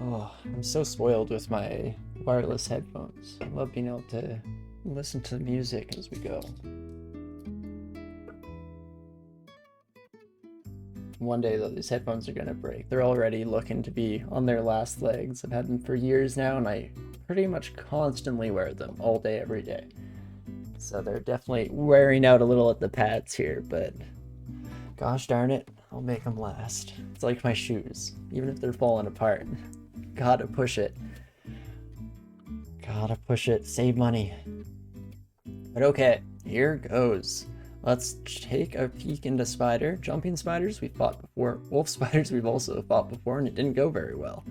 Oh, I'm so spoiled with my wireless headphones. I love being able to listen to the music as we go. One day though, these headphones are gonna break. They're already looking to be on their last legs. I've had them for years now, and I pretty much constantly wear them all day, every day. So they're definitely wearing out a little at the pads here, but gosh darn it, I'll make them last. It's like my shoes. Even if they're falling apart, gotta push it. Gotta push it, save money. But okay, here goes. Let's take a peek into spider. Jumping spiders we've fought before. Wolf spiders we've also fought before, and it didn't go very well.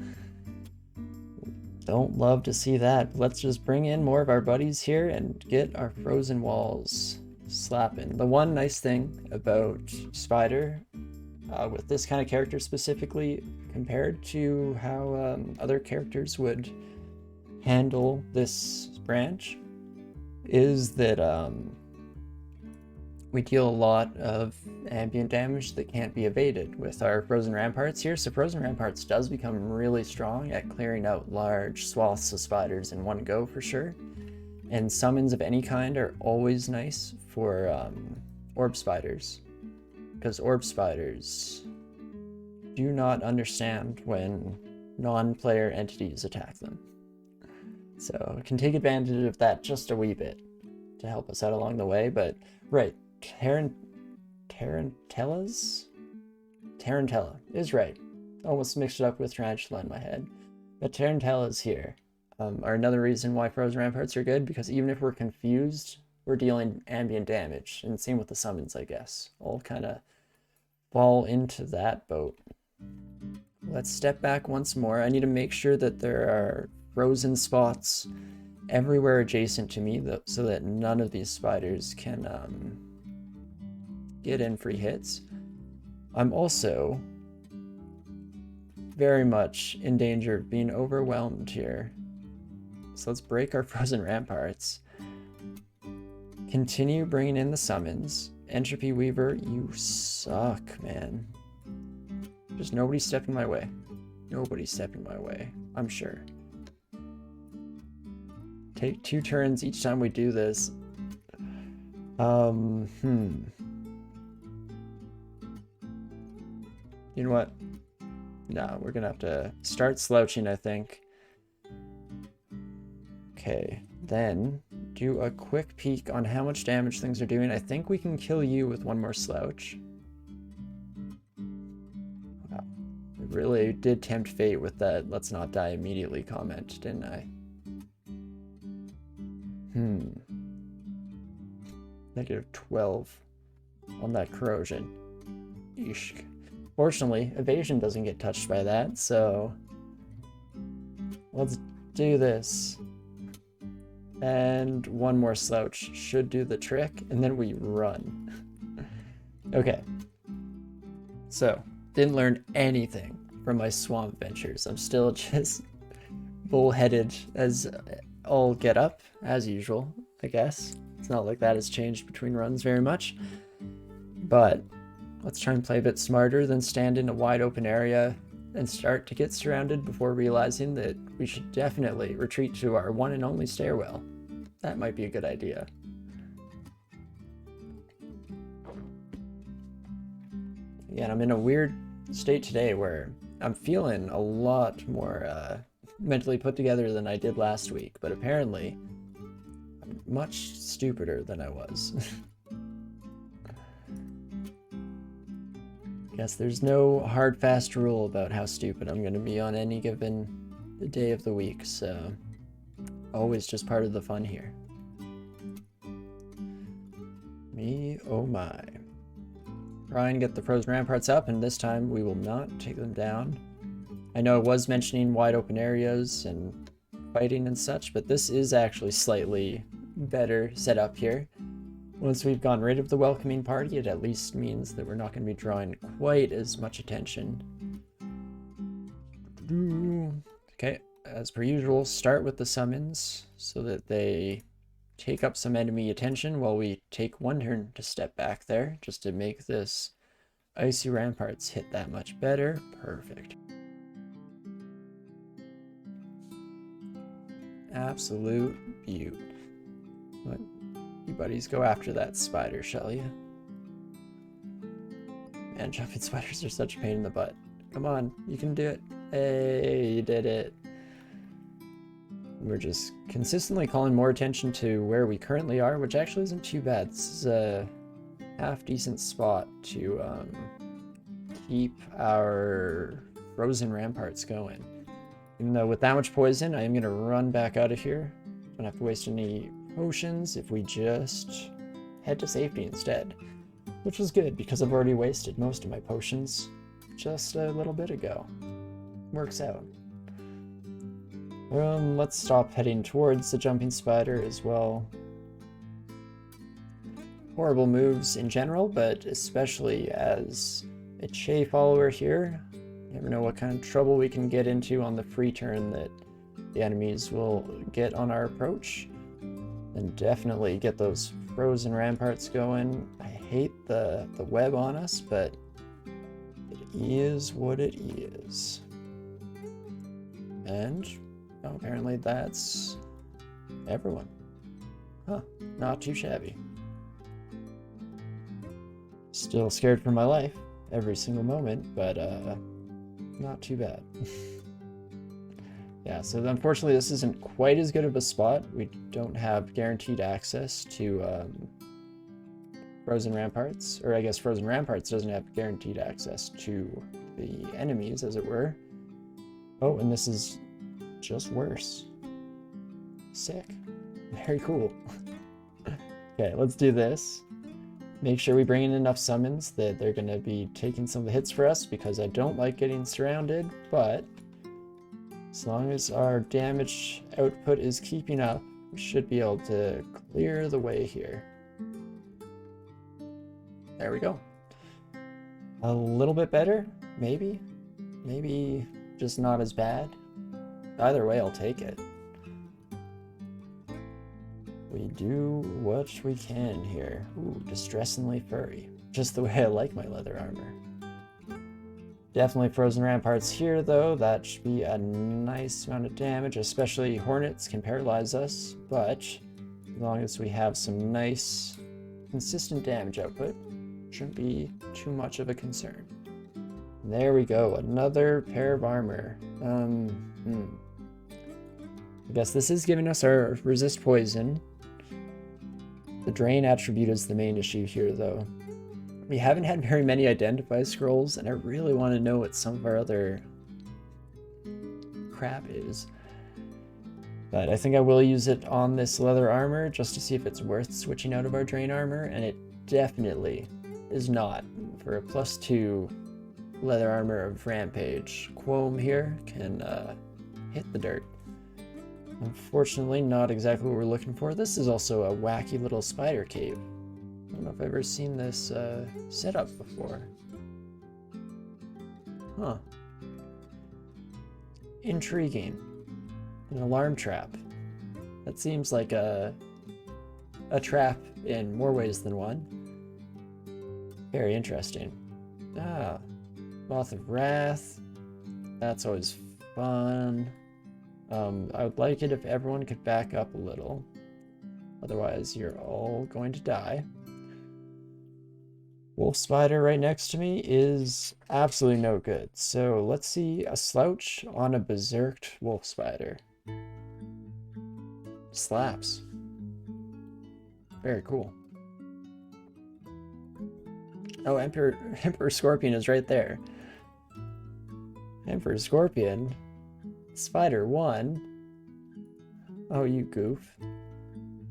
Don't love to see that. Let's just bring in more of our buddies here and get our frozen walls slapping. The one nice thing about spider, with this kind of character specifically, compared to how other characters would handle this branch, is that we deal a lot of ambient damage that can't be evaded with our frozen ramparts here. So frozen ramparts does become really strong at clearing out large swaths of spiders in one go for sure. And summons of any kind are always nice for orb spiders, because orb spiders do not understand when non-player entities attack them. So we can take advantage of that just a wee bit to help us out along the way. But right, Tarantella is right. Almost mixed it up with tarantula in my head. But Tarantella's here are another reason why frozen ramparts are good, because even if we're confused, we're dealing ambient damage. And same with the summons, I guess. All kind of fall into that boat. Let's step back once more. I need to make sure that there are frozen spots everywhere adjacent to me, so that none of these spiders can get in free hits. I'm also very much in danger of being overwhelmed here. So let's break our frozen ramparts. Continue bringing in the summons. Entropy Weaver, you suck, man. Just nobody's stepping my way. Nobody's stepping my way, I'm sure. Take 2 turns each time we do this. You know what? No, we're gonna have to start slouching, I think. Okay, then do a quick peek on how much damage things are doing. I think we can kill you with one more slouch. Wow. I really did tempt fate with that "let's not die immediately" comment, didn't I? -12 on that corrosion. Eesh. Fortunately, evasion doesn't get touched by that, so let's do this. And one more slouch should do the trick, and then we run. Okay. So, didn't learn anything from my swamp adventures. I'm still just bullheaded as all get up, as usual, I guess. It's not like that has changed between runs very much. But let's try and play a bit smarter than stand in a wide open area and start to get surrounded before realizing that we should definitely retreat to our one and only stairwell. That might be a good idea. Again, I'm in a weird state today where I'm feeling a lot more mentally put together than I did last week, but apparently I'm much stupider than I was. Guess there's no hard, fast rule about how stupid I'm going to be on any given day of the week, so always just part of the fun here. Me, oh my. Try and get the frozen ramparts up, and this time we will not take them down. I know I was mentioning wide open areas and fighting and such, but this is actually slightly better set up here. Once we've gotten rid of the welcoming party, it at least means that we're not going to be drawing quite as much attention. Okay, as per usual, start with the summons so that they take up some enemy attention while we take one turn to step back there, just to make this icy ramparts hit that much better. Perfect. absolute beaut. But you buddies go after that spider, shall you? Man, jumping spiders are such a pain in the butt. Come on, you can do it. Hey, you did it. We're just consistently calling more attention to where we currently are, which actually isn't too bad. This is a half-decent spot to keep our frozen ramparts going. Even though with that much poison, I am going to run back out of here. Don't have to waste any potions if we just head to safety instead. Which is good, because I've already wasted most of my potions just a little bit ago. Works out. Let's stop heading towards the jumping spider as well. Horrible moves in general, but especially as a Che follower here. You never know what kind of trouble we can get into on the free turn that the enemies will get on our approach. And definitely get those frozen ramparts going. I hate the web on us, but it is what it is. And oh, apparently that's everyone. Huh, not too shabby. Still scared for my life every single moment, but not too bad. Yeah, so unfortunately this isn't quite as good of a spot. We don't have guaranteed access to Frozen Ramparts, or I guess Frozen Ramparts doesn't have guaranteed access to the enemies, as it were. Oh, and this is just worse. Sick. Very cool. Okay, let's do this. Make sure we bring in enough summons that they're going to be taking some of the hits for us, because I don't like getting surrounded, but as long as our damage output is keeping up, we should be able to clear the way here. There we go. A little bit better, maybe. Maybe just not as bad. Either way, I'll take it. We do what we can here. Ooh, distressingly furry. Just the way I like my leather armor. Definitely frozen ramparts here, though. That should be a nice amount of damage, especially hornets can paralyze us, but as long as we have some nice, consistent damage output, shouldn't be too much of a concern. There we go, another pair of armor. I guess this is giving us our resist poison. The drain attribute is the main issue here, though. We haven't had very many identify scrolls, and I really want to know what some of our other crap is. But I think I will use it on this leather armor just to see if it's worth switching out of our drain armor, and it definitely is not. For a +2 leather armor of Rampage, Quome here can hit the dirt. Unfortunately, not exactly what we're looking for. This is also a wacky little spider cave. I don't know if I've ever seen this setup before. Huh. Intriguing. An alarm trap. That seems like a trap in more ways than one. Very interesting. Ah, Moth of Wrath. That's always fun. I would like it if everyone could back up a little. Otherwise, you're all going to die. Wolf spider right next to me is absolutely no good. So let's see a slouch on a berserked wolf spider. Slaps. Very cool. Oh, Emperor Scorpion is right there. Emperor Scorpion. Spider 1. Oh, you goof.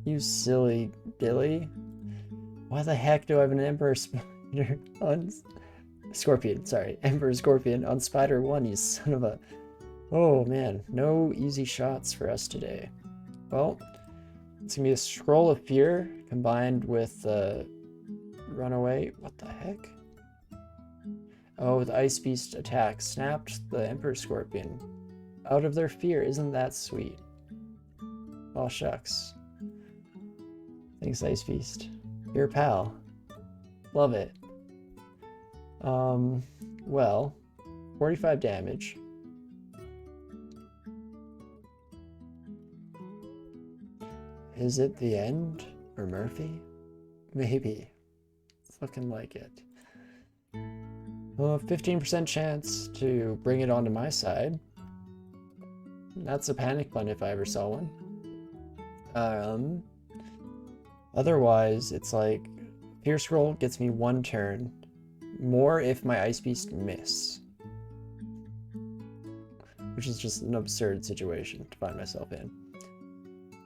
You silly Billy. Why the heck do I have an Emperor Spider on Scorpion? Sorry, Emperor Scorpion on Spider 1, you son of a... Oh man, no easy shots for us today. Well, it's gonna be a Scroll of Fear combined with Runaway. What the heck? Oh, the Ice Beast attack snapped the Emperor Scorpion out of their fear. Isn't that sweet? Oh, shucks. Thanks, Ice Beast. You're a pal. Love it. Well, 45 damage. Is it the end for Murphy? Maybe. It's looking like it. Well, 15% chance to bring it onto my side. That's a panic button if I ever saw one. Otherwise, it's like Fear Scroll gets me 1 turn. More if my Ice Beast miss. Which is just an absurd situation to find myself in.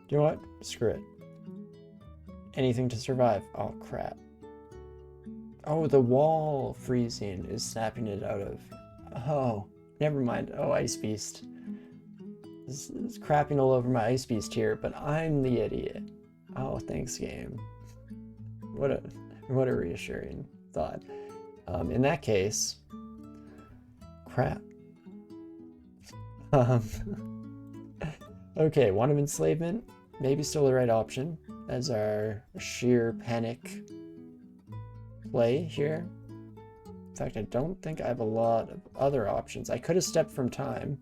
You know what? Screw it. Anything to survive. Oh, crap. Oh, the wall freezing is snapping it out of... Oh, never mind. Oh, Ice Beast. This is crapping all over my Ice Beast here, but I'm the idiot. Oh, thanks, game. What a reassuring thought. In that case... Crap. Okay, Wand of Enslavement. Maybe still the right option as our sheer panic play here. In fact, I don't think I have a lot of other options. I could have stepped from time,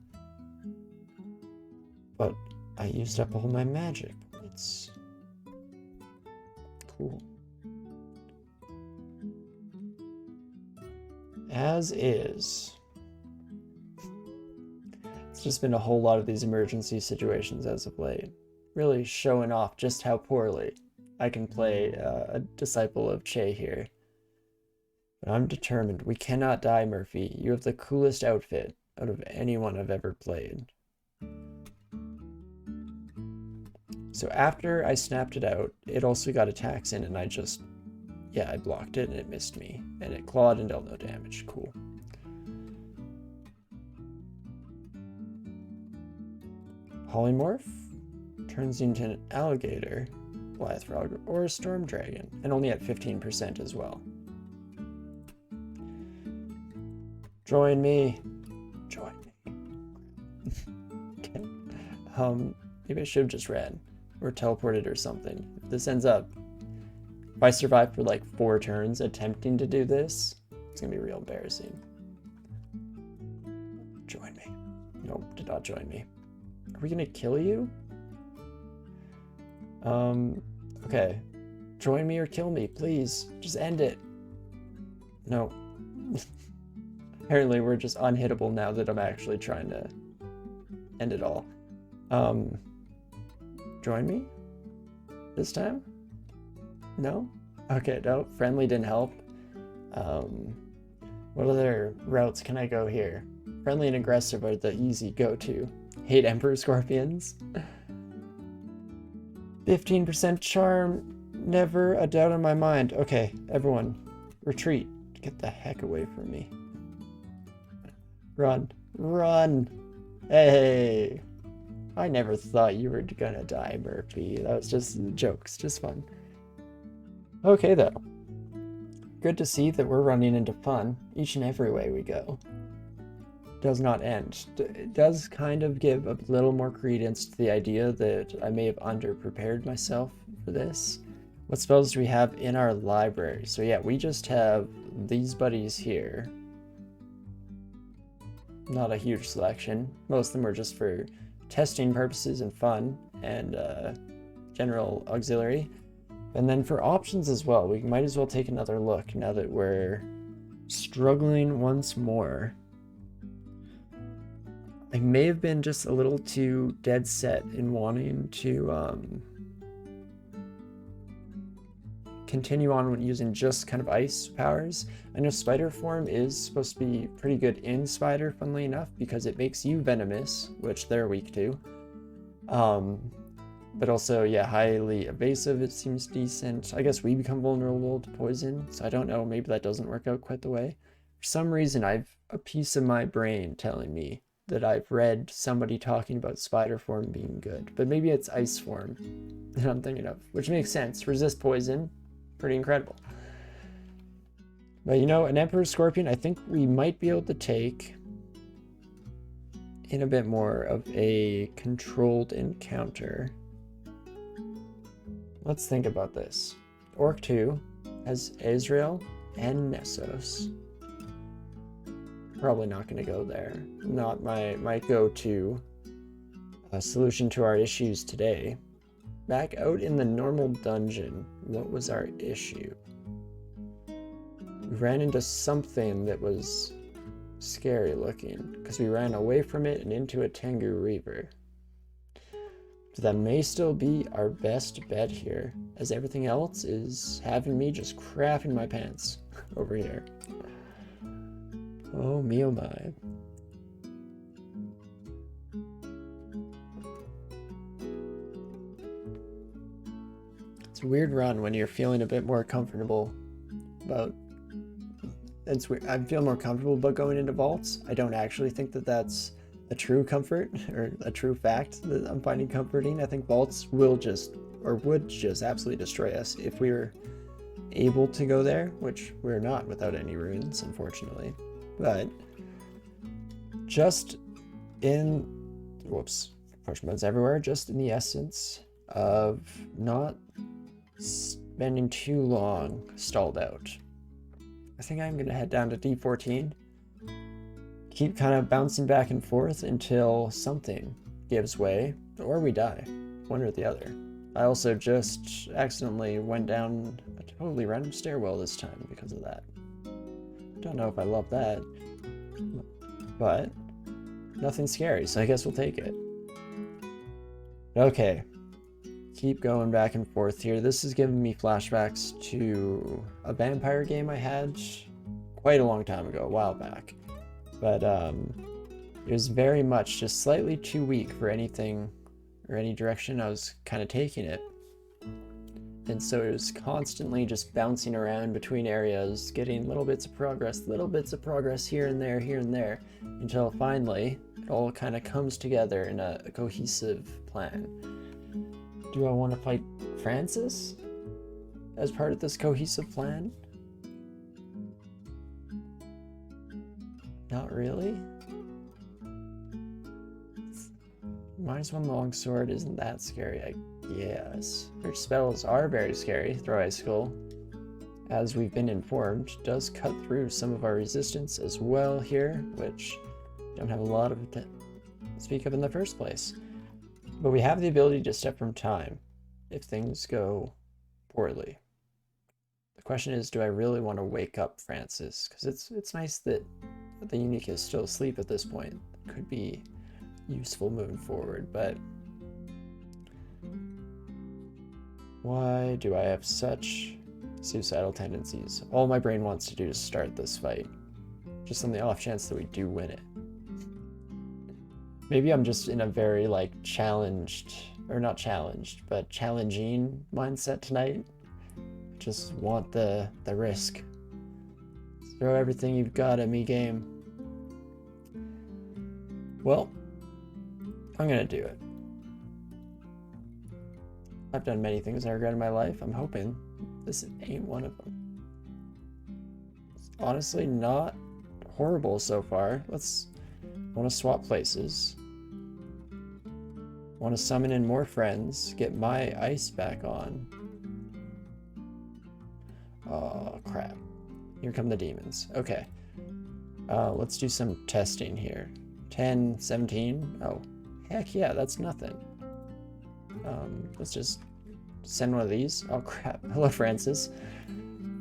but I used up all my magic. It's cool. As is. It's just been a whole lot of these emergency situations as of late. Really showing off just how poorly I can play a disciple of Che here. But I'm determined. We cannot die, Murphy. You have the coolest outfit out of anyone I've ever played. So after I snapped it out, it also got attacks in, and I blocked it and it missed me. And it clawed and dealt no damage. Cool. Polymorph turns into an alligator, Goliath frog, or a storm dragon, and only at 15% as well. Join me. Join me. Okay. Maybe I should have just ran or teleported or something. If this ends up, if I survive for like 4 turns attempting to do this, it's gonna be real embarrassing. Join me. Nope, did not join me. Are we gonna kill you? Okay. Join me or kill me, please. Just end it. No. Apparently we're just unhittable now that I'm actually trying to end it all. Join me? This time? No? Okay, no. Friendly didn't help. What other routes can I go here? Friendly and aggressive are the easy go-to. Hate Emperor Scorpions. 15% charm. Never a doubt in my mind. Okay, everyone. Retreat. Get the heck away from me. Run. Run. Hey. I never thought you were gonna die, Murphy. That was just jokes. Just fun. Okay, though. Good to see that we're running into fun each and every way we go. Does not end. It does kind of give a little more credence to the idea that I may have underprepared myself for this. What spells do we have in our library? So yeah, we just have these buddies here. Not a huge selection. Most of them are just for testing purposes and fun and general auxiliary. And then for options as well, we might as well take another look now that we're struggling once more. I may have been just a little too dead set in wanting to continue on using just kind of ice powers. I know Spider Form is supposed to be pretty good in Spider, funnily enough, because it makes you venomous, which they're weak to. But also, yeah, highly evasive, it seems decent. I guess we become vulnerable to poison, so I don't know, maybe that doesn't work out quite the way. For some reason, I've a piece of my brain telling me that I've read somebody talking about Spider Form being good, but maybe it's Ice Form that I'm thinking of, which makes sense. Resist poison, pretty incredible. But you know, an Emperor Scorpion, I think we might be able to take in a bit more of a controlled encounter. Let's think about this. Orc 2 has Azrael and Nessos. Probably not going to go there. Not my go-to solution to our issues today. back out in the normal dungeon. What was our issue? We ran into something that was scary looking because we ran away from it and into a Tengu Reaver. So that may still be our best bet here, as everything else is having me just crapping my pants over here. Oh me oh my. It's a weird run when you're feeling a bit more comfortable about... It's weird. I feel more comfortable about going into vaults. I don't actually think that that's a true comfort or a true fact that I'm finding comforting. I think vaults will just, or would just absolutely destroy us if we were able to go there, which we're not without any runes, unfortunately. But just in, whoops, push buttons everywhere, just in the essence of not spending too long stalled out. I think I'm gonna head down to D14, keep kind of bouncing back and forth until something gives way or we die, one or the other. I also just accidentally went down a totally random stairwell this time because of that. Don't know if I love that, but nothing scary, so I guess we'll take it. Okay, keep going back and forth here. This is giving me flashbacks to a vampire game I had quite a long time ago, a while back. But it was very much just slightly too weak for anything or any direction I was kind of taking it. And so it was constantly just bouncing around between areas, getting little bits of progress here and there, until finally it all kind of comes together in a cohesive plan. Do I want to fight Francis as part of this cohesive plan? Not really. -1 longsword isn't that scary, I guess. Her spells are very scary. Throw Icicle, as we've been informed, does cut through some of our resistance as well here, which don't have a lot of to speak of in the first place. But we have the ability to step from time if things go poorly. The question is, do I really want to wake up Francis? Because it's nice that the unique is still asleep at this point. It could be useful moving forward, but why do I have such suicidal tendencies? All my brain wants to do is start this fight, just on the off chance that we do win it. Maybe I'm just in a very like challenged, or not challenged, but challenging mindset tonight. Just want the risk. Throw everything you've got at me, game. Well, I'm gonna do it. I've done many things I regret in my life. I'm hoping this ain't one of them. It's honestly not horrible so far. Want to swap places. Want to summon in more friends. Get my ice back on. Oh, crap. Here come the demons. Okay. Let's do some testing here. 10, 17. Oh, heck yeah, that's nothing. Let's just send one of these. Oh, crap. Hello, Francis.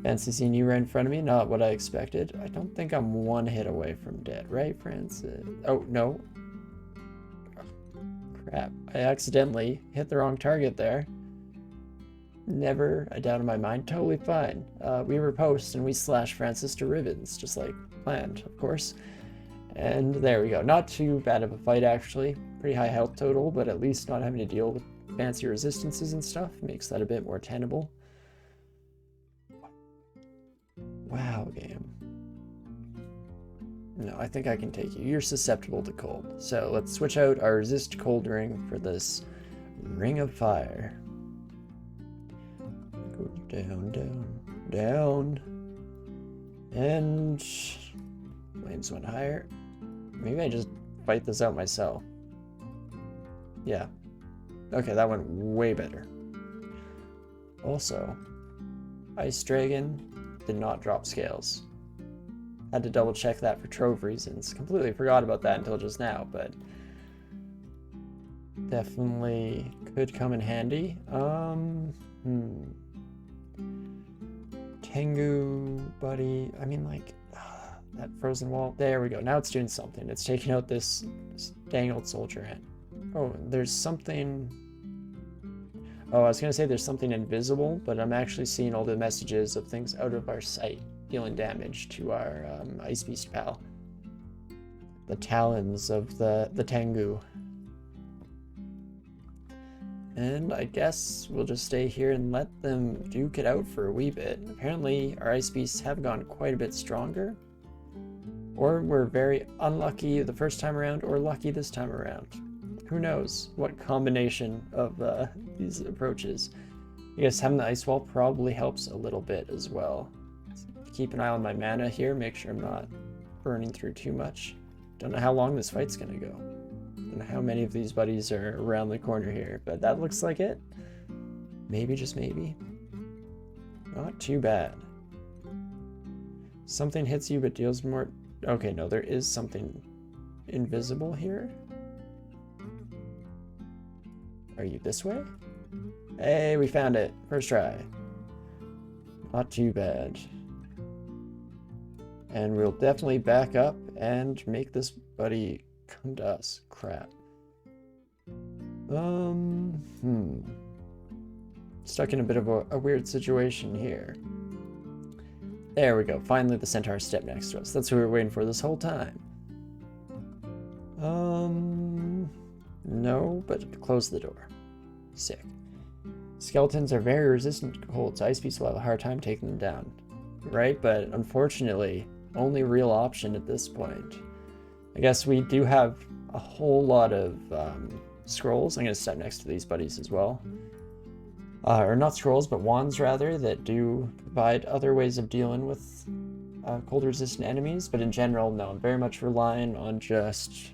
Fancy seeing you right in front of me. Not what I expected. I don't think I'm one hit away from dead, right, Francis? Oh, no. Oh, crap. I accidentally hit the wrong target there. Never a doubt in my mind. Totally fine. We riposte and we slash Francis to ribbons, just like planned, of course. And there we go. Not too bad of a fight, actually. Pretty high health total, but at least not having to deal with fancy resistances and stuff makes that a bit more tenable. Wow, game. No, I think I can take you. You're susceptible to cold. So let's switch out our resist cold ring for this ring of fire. Go down, down, down. And flames went higher. Maybe I just fight this out myself. Yeah. Okay, that went way better. Also, Ice Dragon did not drop scales. Had to double check that for trove reasons. Completely forgot about that until just now, but definitely could come in handy. Tengu, buddy. I mean, like, that frozen wall. There we go. Now it's doing something. It's taking out this dang old soldier ant. Oh, there's something. Oh, I was going to say there's something invisible, but I'm actually seeing all the messages of things out of our sight dealing damage to our ice beast pal. The talons of the Tengu. And I guess we'll just stay here and let them duke it out for a wee bit. Apparently our ice beasts have gone quite a bit stronger. Or we're very unlucky the first time around, or lucky this time around. Who knows what combination of these approaches. I guess having the ice wall probably helps a little bit as well. Keep an eye on my mana here, make sure I'm not burning through too much. Don't know how long this fight's gonna go. Don't know how many of these buddies are around the corner here, but that looks like it. Maybe, just maybe. Not too bad. Something hits you but deals more... Okay, no, there is something invisible here. Are you this way? Hey, we found it. First try. Not too bad. And we'll definitely back up and make this buddy come to us. Crap. Stuck in a bit of a weird situation here. There we go. Finally, the centaur stepped next to us. That's what we were waiting for this whole time. No, but close the door. Sick. Skeletons are very resistant to cold, so ice beasts will have a hard time taking them down. Right, but unfortunately, only real option at this point. I guess we do have a whole lot of scrolls. I'm going to step next to these buddies as well. Or not scrolls, but wands rather, that do provide other ways of dealing with cold-resistant enemies. But in general, no, I'm very much relying on just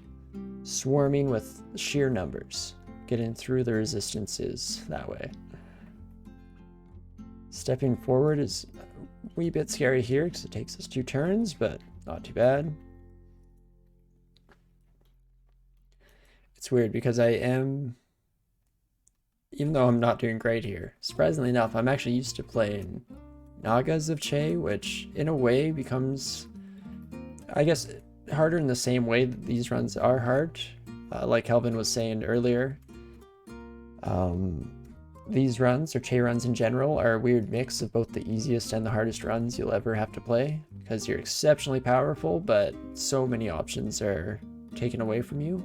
swarming with sheer numbers, getting through the resistances that way. Stepping forward is a wee bit scary here because it takes us 2 turns, but not too bad. It's weird because I am, even though I'm not doing great here, surprisingly enough, I'm actually used to playing Nagas of Che, which in a way becomes, I guess, harder in the same way that these runs are hard. Like Kelvin was saying earlier, these runs, or Che runs in general, are a weird mix of both the easiest and the hardest runs you'll ever have to play, because you're exceptionally powerful, but so many options are taken away from you.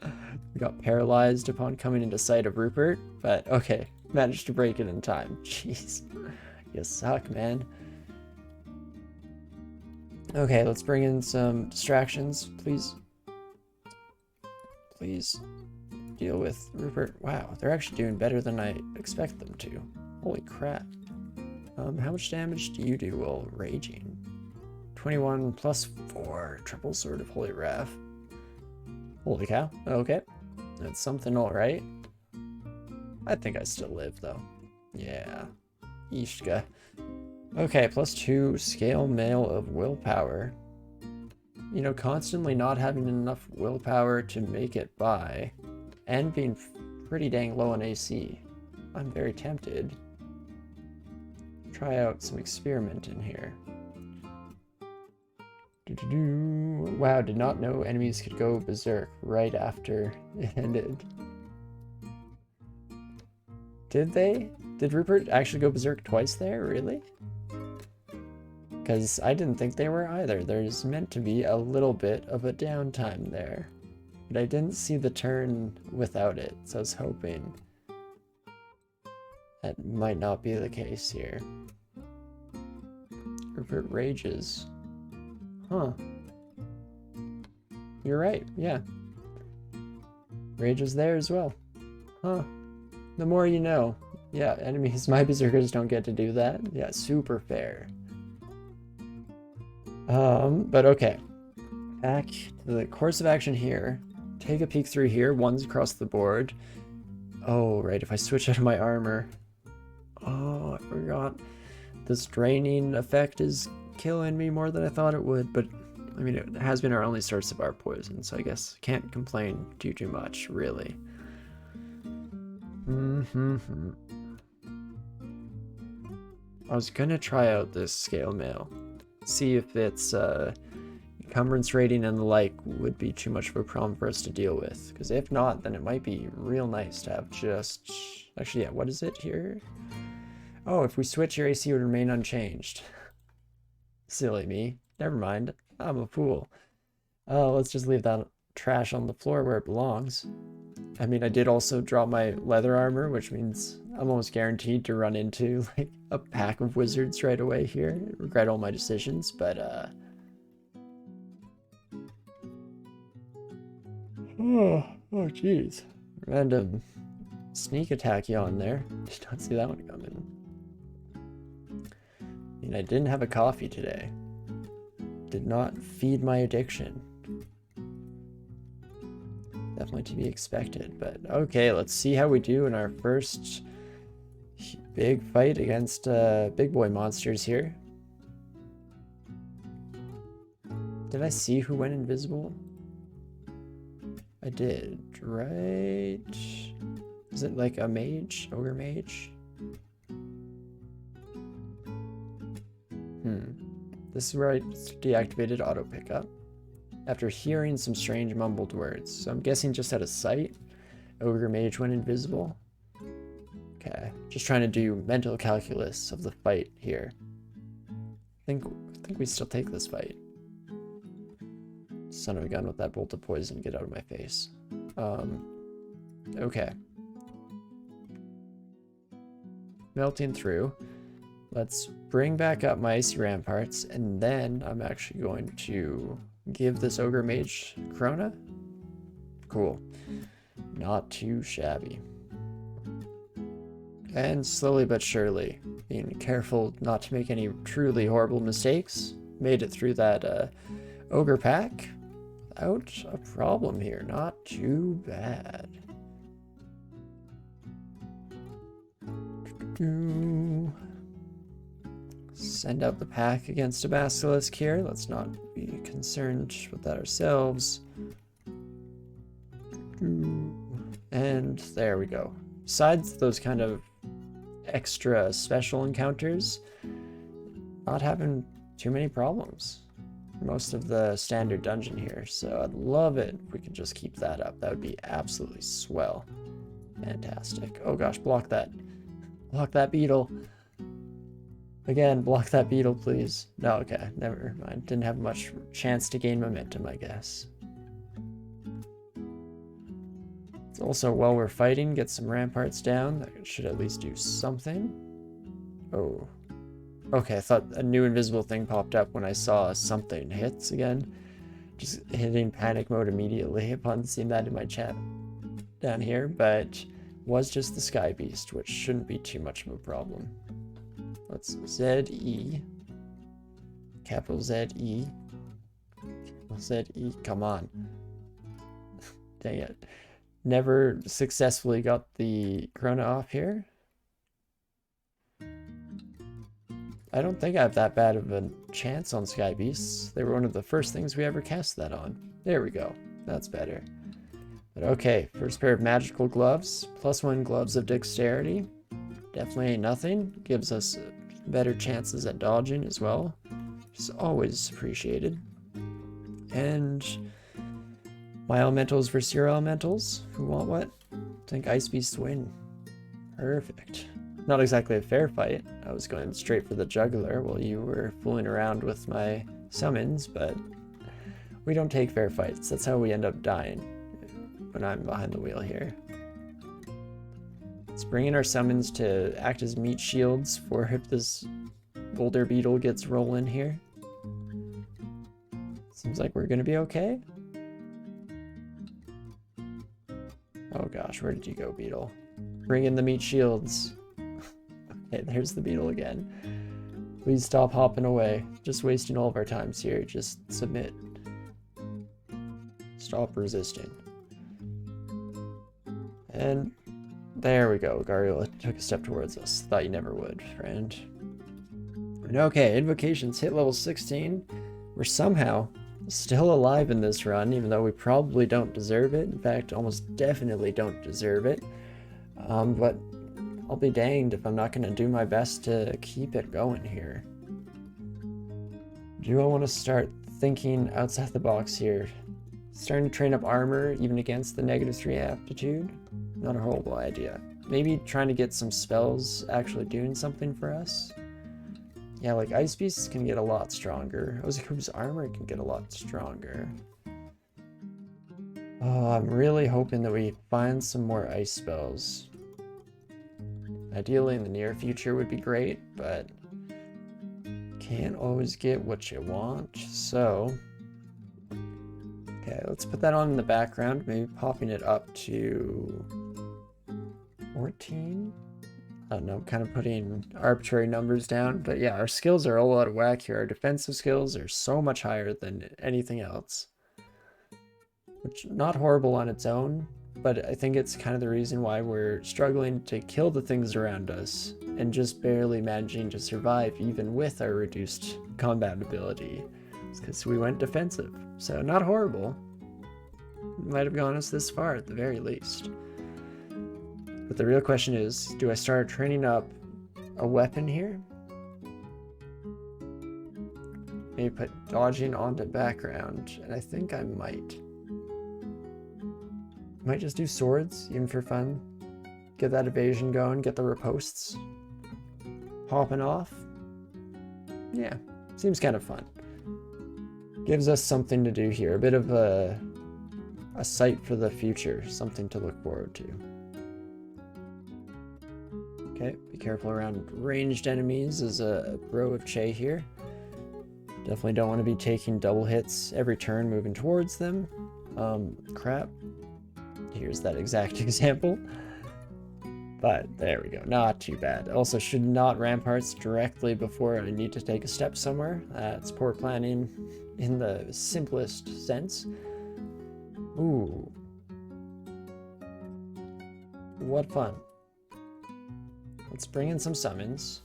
We got paralyzed upon coming into sight of Rupert, but okay, managed to break it in time. Jeez, you suck, man. Okay, let's bring in some distractions, please. Please deal with Rupert. Wow, they're actually doing better than I expect them to. Holy crap. How much damage do you do while raging? 21 plus 4, triple sword of Holy Wrath. Holy cow, okay. That's something alright. I think I still live though. Yeah. Ishka. Okay, plus 2 scale mail of willpower. You know, constantly not having enough willpower to make it by, and being pretty dang low on AC. I'm very tempted. Try out some experimenting here. Wow, did not know enemies could go berserk right after it ended. Did they? Did Rupert actually go berserk twice there? Really? Because I didn't think they were either. There's meant to be a little bit of a downtime there. But I didn't see the turn without it, so I was hoping that might not be the case here. Rupert rages. Huh. You're right, yeah. Rage is there as well. Huh. The more you know. Yeah, enemies, my berserkers don't get to do that. Yeah, super fair. But okay. Back to the course of action here. Take a peek through here, one's across the board. Oh, right, if I switch out of my armor. Oh, I forgot. This draining effect is killing me more than I thought it would, but I mean, it has been our only source of our poison, so I guess can't complain too much, really. I was gonna try out this scale mail, see if its encumbrance rating and the like would be too much of a problem for us to deal with, because if not, then it might be real nice to have just... Actually, yeah, what is it here? Oh, if we switch, your AC would remain unchanged. Silly me. Never mind. I'm a fool. Let's just leave that trash on the floor where it belongs. I mean, I did also drop my leather armor, which means I'm almost guaranteed to run into like a pack of wizards right away here. I regret all my decisions, but oh jeez. Random sneak attack yawn there. Did not see that one coming. I mean, I didn't have a coffee today. Did not feed my addiction. Definitely to be expected, but okay, let's see how we do in our first big fight against big boy monsters here. Did I see who went invisible? I did, right? Is it like a mage? Ogre mage? This is where I deactivated auto pickup after hearing some strange mumbled words. So I'm guessing just out of sight, Ogre Mage went invisible. Okay, just trying to do mental calculus of the fight here. I think we still take this fight. Son of a gun with that bolt of poison, get out of my face. Okay. Melting through. Let's bring back up my icy ramparts, and then I'm actually going to give this Ogre Mage Corona. Cool. Not too shabby. And slowly but surely, being careful not to make any truly horrible mistakes, made it through that Ogre pack without a problem here. Not too bad. Send out the pack against a basilisk here. Let's not be concerned with that ourselves. And there we go. Besides those kind of extra special encounters, not having too many problems. Most of the standard dungeon here, so I'd love it if we could just keep that up. That would be absolutely swell. Fantastic. Oh gosh, block that. Block that beetle. Again, block that beetle, please. No, okay, never mind. Didn't have much chance to gain momentum, I guess. Also, while we're fighting, get some ramparts down. That should at least do something. Oh. Okay, I thought a new invisible thing popped up when I saw something hits again. Just hitting panic mode immediately upon seeing that in my chat down here, but was just the Sky Beast, which shouldn't be too much of a problem. Let's Z-E. Capital Z-E. Capital Z-E. Come on. Dang it. Never successfully got the Corona off here. I don't think I have that bad of a chance on Sky Beasts. They were one of the first things we ever cast that on. There we go. That's better. But okay, first pair of magical gloves. +1 gloves of dexterity. Definitely ain't nothing. Gives us better chances at dodging as well, which is always appreciated. And my elementals versus your elementals. Who want what? I think Ice Beasts win. Perfect. Not exactly a fair fight. I was going straight for the jugular while you were fooling around with my summons, but we don't take fair fights. That's how we end up dying when I'm behind the wheel here. Let's bring in our summons to act as meat shields for if this boulder beetle gets rolling here. Seems like we're gonna be okay. Oh gosh, where did you go, beetle? Bring in the meat shields. Okay, there's the beetle again. Please stop hopping away. Just wasting all of our times here. Just submit. Stop resisting. And there we go. Gargoyle took a step towards us. Thought you never would, friend. And okay, invocations hit level 16. We're somehow still alive in this run, even though we probably don't deserve it. In fact, almost definitely don't deserve it. But I'll be danged if I'm not going to do my best to keep it going here. Do I want to start thinking outside the box here? Starting to train up armor even against the -3 aptitude? Not a horrible idea. Maybe trying to get some spells actually doing something for us? Yeah, like Ice Beasts can get a lot stronger. Ozaku's armor can get a lot stronger. Oh, I'm really hoping that we find some more ice spells. Ideally in the near future would be great, but can't always get what you want, so... Okay, let's put that on in the background, maybe popping it up to 14? I don't know, kind of putting arbitrary numbers down, but yeah, our skills are all out of whack here. Our defensive skills are so much higher than anything else. Which, not horrible on its own, but I think it's kind of the reason why we're struggling to kill the things around us and just barely managing to survive even with our reduced combat ability. It's because we went defensive, so not horrible. Might have gone us this far at the very least. But the real question is, do I start training up a weapon here? Maybe put dodging onto background, and I think I might. Might just do swords, even for fun. Get that evasion going, get the riposts popping off. Yeah, seems kind of fun. Gives us something to do here, a bit of a sight for the future, something to look forward to. Okay, be careful around ranged enemies as a bro of Che here. Definitely don't want to be taking double hits every turn moving towards them. Crap. Here's that exact example. But there we go, not too bad. Also, should not ramparts directly before I need to take a step somewhere. That's poor planning in the simplest sense. Ooh. What fun. Let's bring in some summons.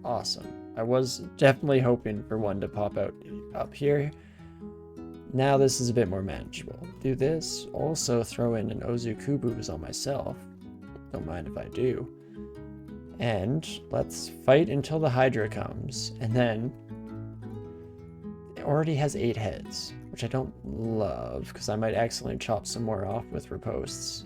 Awesome. I was definitely hoping for one to pop out up here. Now this is a bit more manageable. Do this, also throw in an Ozukubu's on myself. Don't mind if I do. And let's fight until the Hydra comes. And then it already has 8 heads, which I don't love because I might accidentally chop some more off with riposts.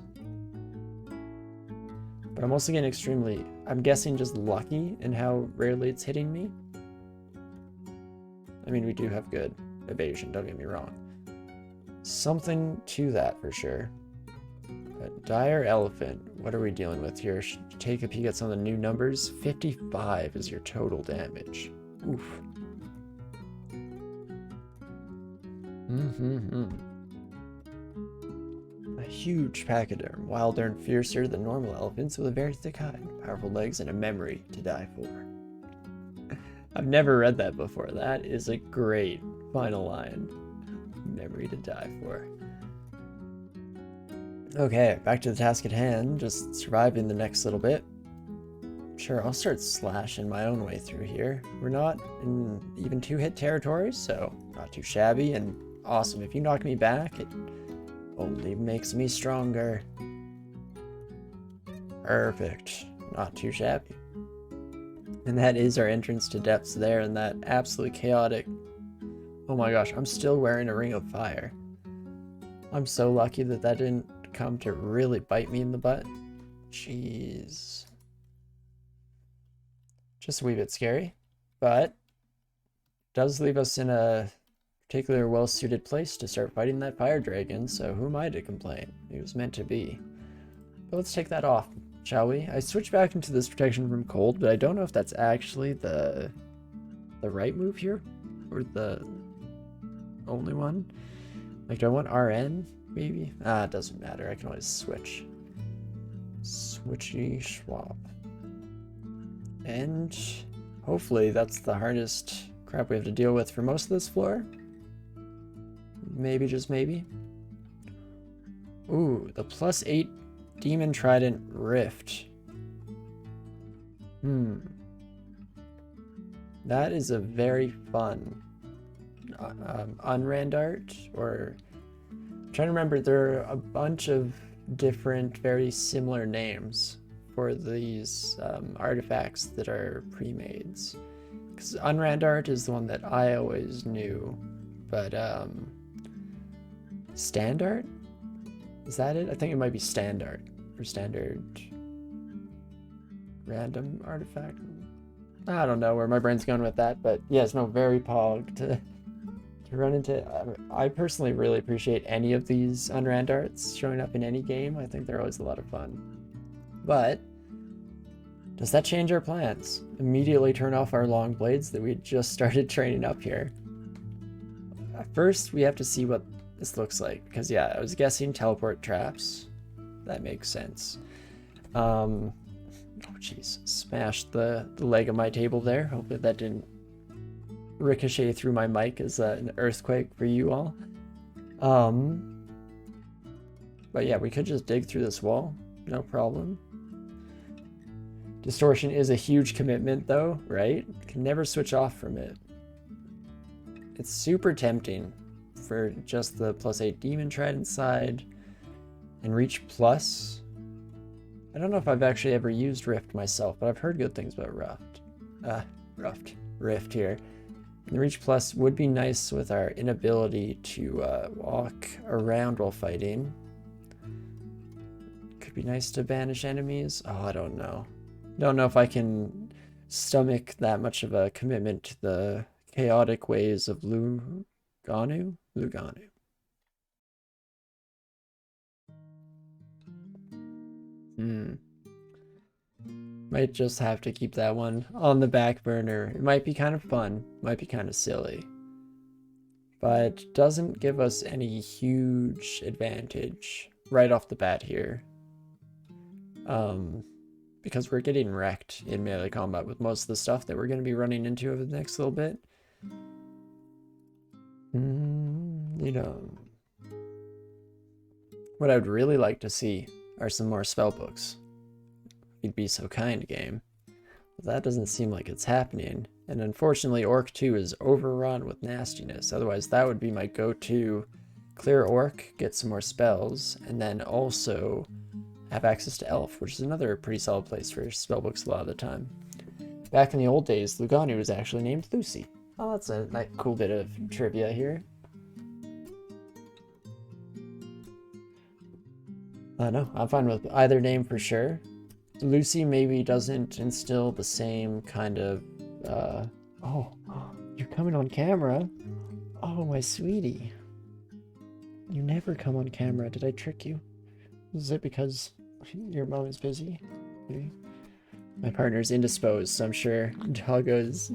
But I'm also getting extremely, I'm guessing, just lucky in how rarely it's hitting me. I mean, we do have good evasion, don't get me wrong. Something to that for sure. But Dire Elephant, what are we dealing with here? Take a peek at some of the new numbers. 55 is your total damage. Oof. A huge pachyderm, wilder and fiercer than normal elephants with a very thick hide, powerful legs, and a memory to die for. I've never read that before. That is a great final line. Memory to die for. Okay, back to the task at hand, just surviving the next little bit. Sure, I'll start slashing my own way through here. We're not in even 2-hit territory, so not too shabby, and awesome. If you knock me back, it only makes me stronger. Perfect. Not too shabby. And that is our entrance to depths there, and that absolutely chaotic... Oh my gosh, I'm still wearing a ring of fire. I'm so lucky that that didn't come to really bite me in the butt. Jeez. Just a wee bit scary, but does leave us in a particularly well-suited place to start fighting that fire dragon, so who am I to complain? It was meant to be. But let's take that off, shall we? I switched back into this protection from cold, but I don't know if that's actually the right move here, or the only one. Like, do I want RN, maybe? Ah, it doesn't matter, I can always switch. Switchy swap. And hopefully that's the hardest crap we have to deal with for most of this floor. Maybe, just maybe. Ooh, the +8 Demon Trident Rift. That is a very fun unrand art, or I'm trying to remember. There are a bunch of different, very similar names for these artifacts that are pre-mades. Because unrand art is the one that I always knew, but stand art? Is that it? I think it might be stand art or standard random artifact. I don't know where my brain's going with that, but yes, no, very pog to run into. I personally really appreciate any of these unrand arts showing up in any game. I think they're always a lot of fun. But does that change our plans? Immediately turn off our long blades that we just started training up here. First, we have to see what this looks like, because yeah, I was guessing teleport traps. That makes sense. Oh jeez, smashed the leg of my table there. Hopefully that didn't ricochet through my mic as an earthquake for you all. But yeah, we could just dig through this wall, no problem. Distortion is a huge commitment though, right? Can never switch off from it. It's super tempting for just the +8 demon trident side and reach plus. I don't know if I've actually ever used Rift myself, but I've heard good things about Rift here. And the reach plus would be nice with our inability to walk around while fighting. Could be nice to banish enemies. Oh, I don't know. Don't know if I can stomach that much of a commitment to the chaotic ways of Luganu? Luganu. Might just have to keep that one on the back burner. It might be kind of fun, might be kind of silly, but doesn't give us any huge advantage right off the bat here. Because we're getting wrecked in melee combat with most of the stuff that we're going to be running into over the next little bit. You know, what I would really like to see are some more spell books. You'd be so kind, game. But that doesn't seem like it's happening. And unfortunately, Orc 2 is overrun with nastiness. Otherwise, that would be my go-to. Clear Orc, get some more spells, and then also have access to Elf, which is another pretty solid place for spellbooks a lot of the time. Back in the old days, Luganu was actually named Lucy. Oh, that's a nice, cool bit of trivia here. No, I'm fine with either name for sure. Lucy maybe doesn't instill the same kind of, oh, you're coming on camera? Oh, my sweetie. You never come on camera. Did I trick you? Is it because your mom is busy? Maybe? My partner's indisposed, so I'm sure Doggo's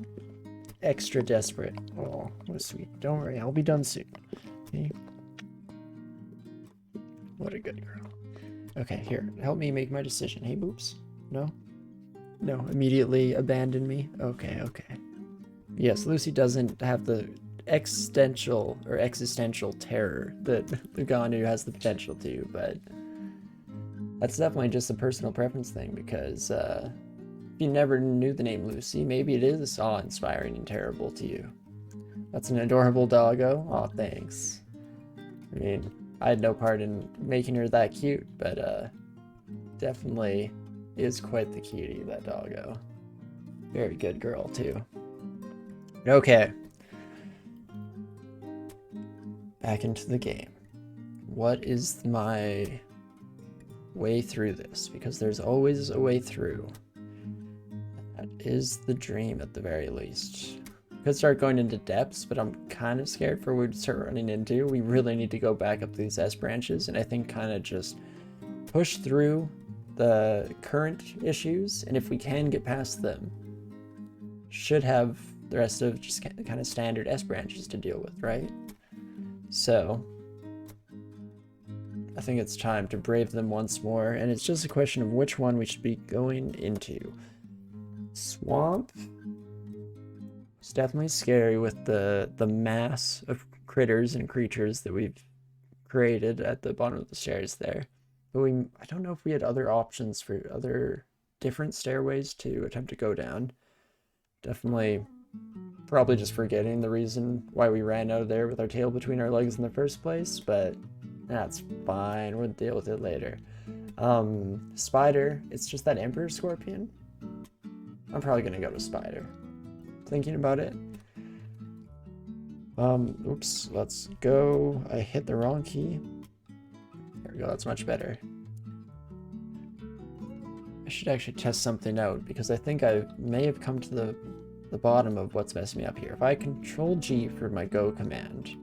extra desperate. Oh, what sweet. Don't worry, I'll be done soon. Okay? What a good girl. Okay, here, help me make my decision. Hey, Boops? No? No, immediately abandon me? Okay, okay. Yes, Lucy doesn't have the existential terror that Luganu has the potential to, but that's definitely just a personal preference thing, because if you never knew the name Lucy, maybe it is awe-inspiring and terrible to you. That's an adorable doggo. Aw, thanks. I mean, I had no part in making her that cute, but definitely is quite the cutie, that doggo. Very good girl, too. Okay. Back into the game. What is my way through this? Because there's always a way through. That is the dream at the very least. Could start going into depths, but I'm kind of scared for what we'd start running into. We really need to go back up these S branches, and I think kind of just push through the current issues, and if we can get past them, should have the rest of just kind of standard S branches to deal with, right? So I think it's time to brave them once more, and it's just a question of which one we should be going into. Swamp? It's definitely scary with the mass of critters and creatures that we've created at the bottom of the stairs there. But I don't know if we had other options for other different stairways to attempt to go down. Definitely Probably just forgetting the reason why we ran out of there with our tail between our legs in the first place, but that's fine. We'll deal with it later. Spider, it's just that Emperor Scorpion. I'm probably gonna go with Spider. Thinking about it. Oops, let's go. I hit the wrong key. There we go, that's much better. I should actually test something out because I think I may have come to the bottom of what's messing me up here. If I control G for my go command,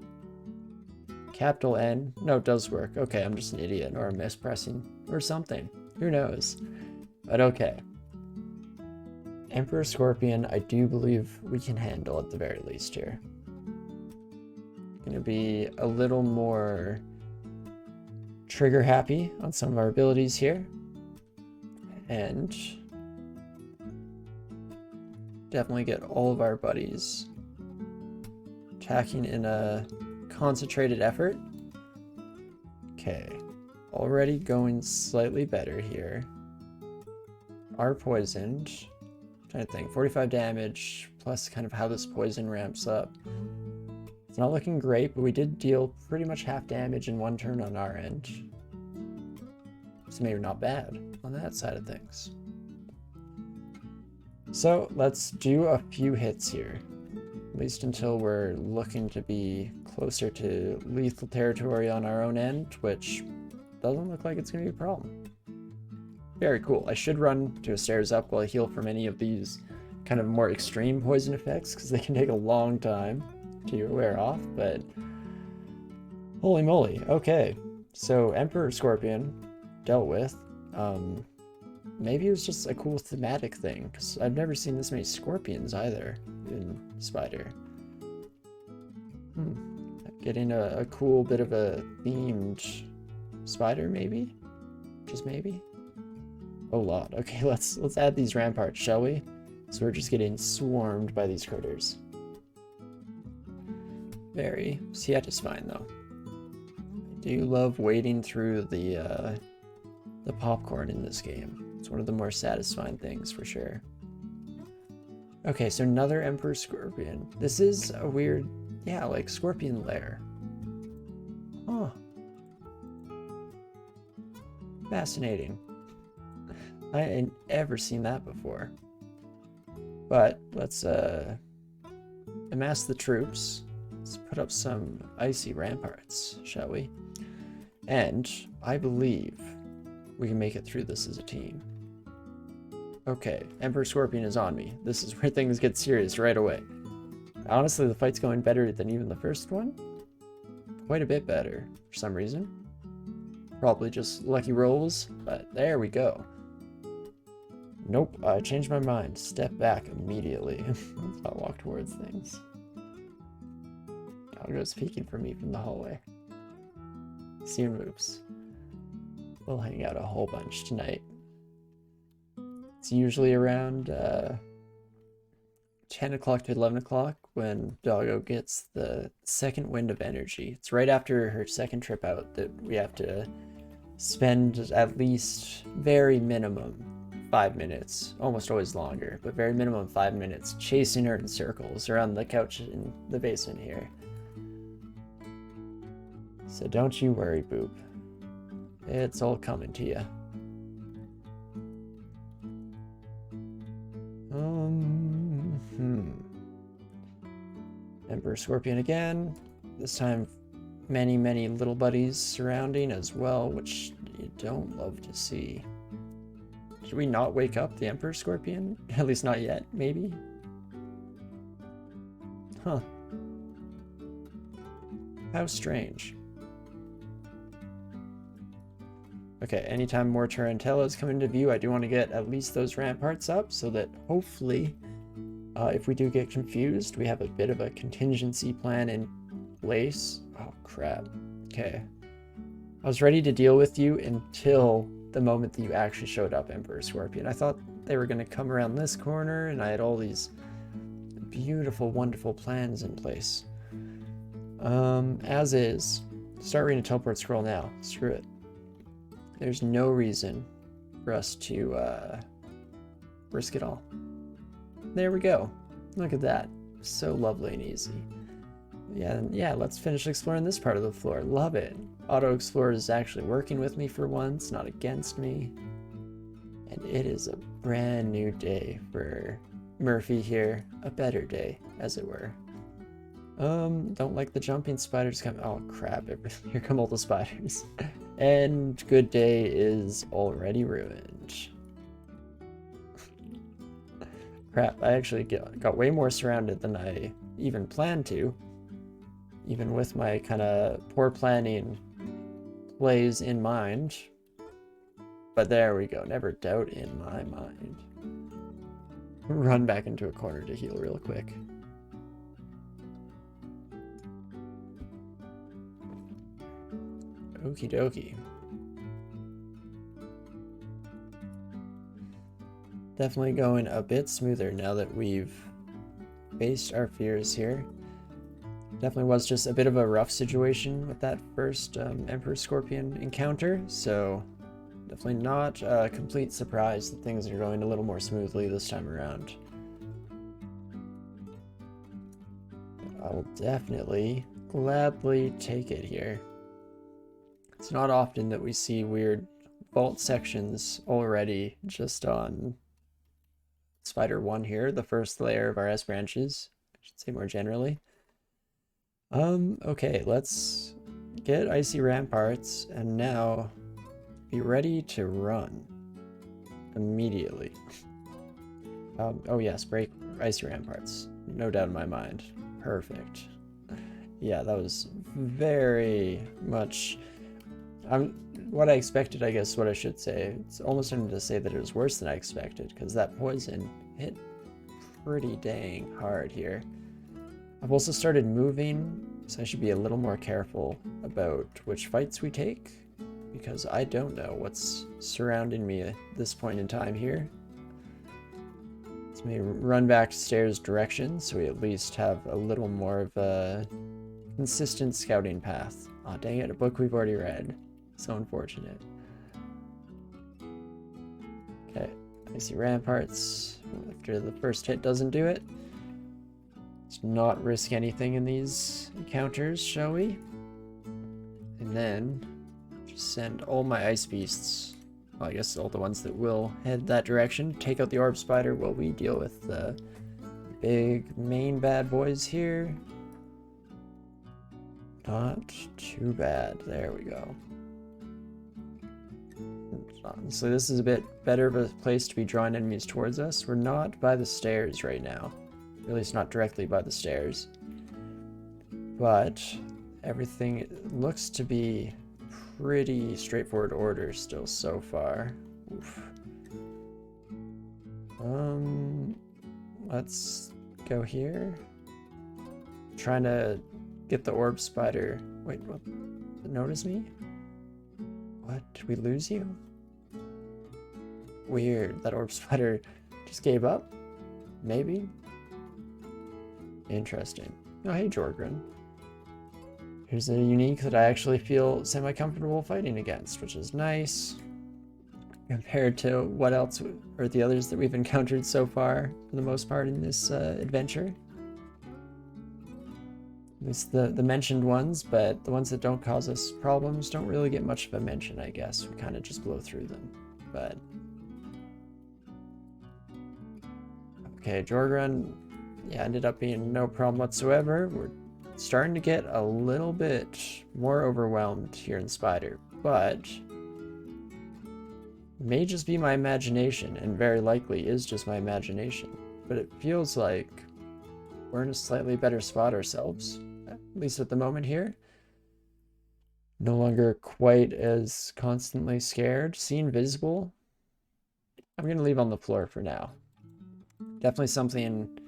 capital N, no, it does work. Okay, I'm just an idiot or I'm mispressing or something. Who knows? But okay. Emperor Scorpion, I do believe we can handle at the very least here. Gonna be a little more trigger happy on some of our abilities here. And definitely get all of our buddies attacking in a concentrated effort. Okay, already going slightly better here. Are poisoned. I'm trying to think, 45 damage plus kind of how this poison ramps up. It's not looking great, but we did deal pretty much half damage in one turn on our end. So maybe not bad on that side of things. So let's do a few hits here, at least until we're looking to be closer to lethal territory on our own end, which doesn't look like it's going to be a problem. Very cool. I should run to a stairs up while I heal from any of these kind of more extreme poison effects, because they can take a long time to wear off, but holy moly. Okay, so Emperor Scorpion dealt with. Maybe it was just a cool thematic thing, because I've never seen this many scorpions either in Spider. Getting a cool bit of a themed spider, maybe? Just maybe? Oh lot. Okay, let's add these ramparts, shall we? So we're just getting swarmed by these critters. Very satisfying though. I do love wading through the popcorn in this game. It's one of the more satisfying things for sure. Okay, so another Emperor Scorpion. This is a weird, yeah, like scorpion lair. Huh. Fascinating. I ain't ever seen that before. But let's amass the troops. Let's put up some icy ramparts, shall we? And I believe we can make it through this as a team. Okay, Emperor Scorpion is on me. This is where things get serious right away. Honestly, the fight's going better than even the first one. Quite a bit better, for some reason. Probably just lucky rolls, but there we go. Nope, I changed my mind. Step back immediately. Let's not walk towards things. Doggo's peeking for me from the hallway. See your moves. We'll hang out a whole bunch tonight. It's usually around 10 o'clock to 11 o'clock when Doggo gets the second wind of energy. It's right after her second trip out that we have to spend at least very minimum 5 minutes, almost always longer, but very minimum 5 minutes chasing her in circles around the couch in the basement here. So don't you worry, Boop. It's all coming to you. Emperor Scorpion again. This time, many little buddies surrounding as well, which you don't love to see. Should we not wake up the Emperor Scorpion? At least not yet, maybe? Huh. How strange. Okay, anytime more tarantellas come into view, I do want to get at least those ramparts up so that hopefully, if we do get confused, we have a bit of a contingency plan in place. Oh, crap. Okay. I was ready to deal with you until the moment that you actually showed up, Emperor Scorpion. I thought they were going to come around this corner, and I had all these beautiful, wonderful plans in place. As is. Start reading a teleport scroll now. Screw it. There's no reason for us to risk it all. There we go. Look at that. So lovely and easy. Yeah, let's finish exploring this part of the floor. Love it. Auto Explorer is actually working with me for once, not against me. And it is a brand new day for Murphy here. A better day, as it were. Don't like the jumping spiders coming. Oh crap, here come all the spiders. And good day is already ruined. Crap, I actually got way more surrounded than I even planned to. Even with my kind of poor planning plays in mind. But there we go, never doubt in my mind. Run back into a corner to heal real quick. Okie dokie. Definitely going a bit smoother now that we've faced our fears here. Definitely was just a bit of a rough situation with that first Emperor Scorpion encounter, so definitely not a complete surprise that things are going a little more smoothly this time around. I will definitely gladly take it here. It's not often that we see weird vault sections already just on Spider 1 here, the first layer of our S branches, I should say more generally. Okay, let's get Icy Ramparts and now be ready to run immediately. Oh yes, break Icy Ramparts. No doubt in my mind. Perfect. Yeah, that was very much what I expected, I guess, what I should say. It's almost tempting to say that it was worse than I expected, because that poison hit pretty dang hard here. I've also started moving, so I should be a little more careful about which fights we take, because I don't know what's surrounding me at this point in time here. Let's maybe run back stairs direction, so we at least have a little more of a consistent scouting path. Aw, dang it, a book we've already read. So unfortunate. Okay, Icy Ramparts. After the first hit doesn't do it, let's not risk anything in these encounters, shall we? And then just send all my ice beasts, well, I guess all the ones that will head that direction, take out the orb spider while we deal with the big main bad boys here. Not too bad. There we go. Honestly, this is a bit better of a place to be drawing enemies towards us. We're not by the stairs right now. At least not directly by the stairs. But everything looks to be pretty straightforward order still so far. Oof. Let's go here. Trying to get the orb spider. Wait, what? Did it notice me? What? Did we lose you? Weird. That orb spider just gave up? Maybe? Interesting. Oh, hey, Jorgren. Here's a unique that I actually feel semi-comfortable fighting against, which is nice. Compared to what else, or the others that we've encountered so far, for the most part in this adventure. At least the mentioned ones, but the ones that don't cause us problems don't really get much of a mention, I guess. We kind of just blow through them. But okay, Jorgren, yeah, ended up being no problem whatsoever. We're starting to get a little bit more overwhelmed here in Spider, but it may just be my imagination, and very likely is just my imagination. But it feels like we're in a slightly better spot ourselves, at least at the moment here. No longer quite as constantly scared. Seen visible. I'm going to leave on the floor for now. Definitely something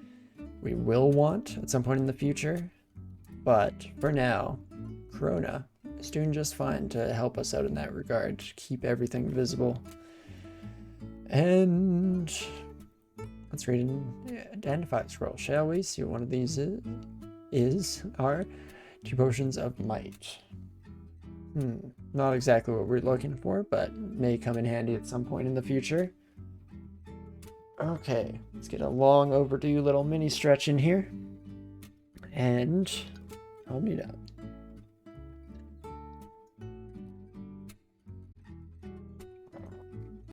we will want at some point in the future. But for now, Corona is doing just fine to help us out in that regard. To keep everything visible. And let's read an identify scroll, shall we? See what one of these are 2 potions of might. Not exactly what we're looking for, but may come in handy at some point in the future. Okay, let's get a long overdue little mini stretch in here. And I'll meet up.